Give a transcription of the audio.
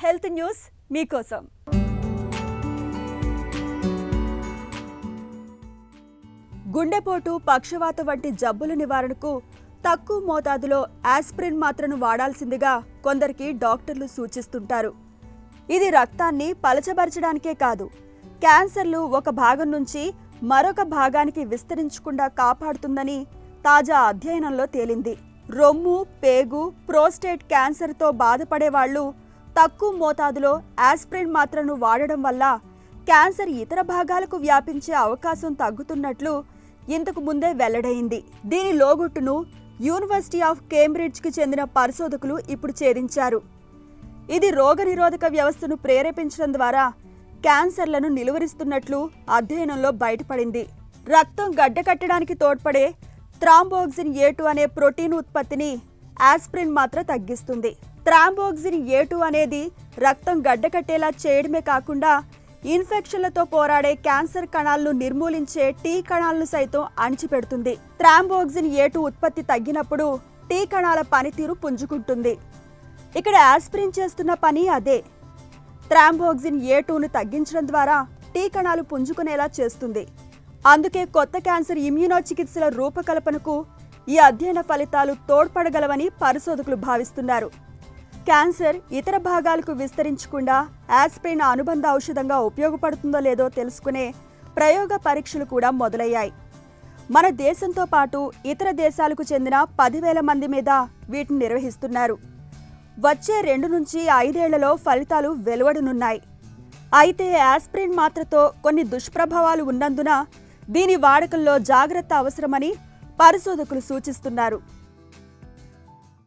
Health news మీకోసం. గుండెపోటు, పక్షవాతం వంటి జబ్బుల నివారణకు తక్కువ మోతాదులో ఆస్పిరిన్ మాత్రను వాడాల్సిందిగా కొందరికి డాక్టర్లు సూచిస్తుంటారు. ఇది రక్తాన్ని పలచబరచడానికే కాదు, క్యాన్సర్లు ఒక భాగం నుంచి మరొక భాగానికి విస్తరించకుండా కాపాడుతుందని తాజా అధ్యయనంలో తేలింది. రొమ్ము, పేగు, ప్రోస్టేట్ క్యాన్సర్తో బాధపడే వాళ్ళు తక్కువ మోతాదులో ఆస్పిరిన్ మాత్రను వాడడం వల్ల క్యాన్సర్ ఇతర భాగాలకు వ్యాపించే అవకాశం తగ్గుతున్నట్లు ఇంతకు ముందే వెల్లడైంది. దీని లోగుట్టును యూనివర్సిటీ ఆఫ్ కేంబ్రిడ్జ్కి చెందిన పరిశోధకులు ఇప్పుడు ఛేదించారు. ఇది రోగనిరోధక వ్యవస్థను ప్రేరేపించడం ద్వారా క్యాన్సర్లను నిలువరిస్తున్నట్లు అధ్యయనంలో బయటపడింది. రక్తం గడ్డకట్టడానికి తోడ్పడే థ్రాంబోక్సిన్ A2 అనే ప్రోటీన్ ఉత్పత్తిని ఆస్పిరిన్ మాత్ర తగ్గిస్తుంది. థ్రాంబోక్సిన్ A2 అనేది రక్తం గడ్డకట్టేలా చేయడమే కాకుండా ఇన్ఫెక్షన్లతో పోరాడే క్యాన్సర్ కణాలను నిర్మూలించే టీ కణాలను సైతం అణిచిపెడుతుంది. థ్రాంబోక్సిన్ A2 ఉత్పత్తి తగ్గినప్పుడు టీ కణాల పనితీరు పుంజుకుంటుంది. ఇక్కడ ఆస్పిరిన్ చేస్తున్న పని అదే. థ్రాంబోక్సిన్ A2ను తగ్గించడం ద్వారా టీ కణాలు పుంజుకునేలా చేస్తుంది. అందుకే కొత్త క్యాన్సర్ ఇమ్యూనో చికిత్సల రూపకల్పనకు ఈ అధ్యయన ఫలితాలు తోడ్పడగలవని పరిశోధకులు భావిస్తున్నారు. క్యాన్సర్ ఇతర భాగాలకు విస్తరించకుండా ఆస్పిరిన్ అనుబంధ ఔషధంగా ఉపయోగపడుతుందో లేదో తెలుసుకునే ప్రయోగ పరీక్షలు కూడా మొదలయ్యాయి. మన దేశంతో పాటు ఇతర దేశాలకు చెందిన 10,000 మంది మీద వీటిని నిర్వహిస్తున్నారు. వచ్చే 2 నుంచి 5 ఏళ్లలో ఫలితాలు వెలువడనున్నాయి. అయితే ఆస్పిరిన్ మాత్రతో కొన్ని దుష్ప్రభావాలు ఉన్నందున దీని వాడకంలో జాగ్రత్త అవసరమని పరిశోధకులు సూచిస్తున్నారు.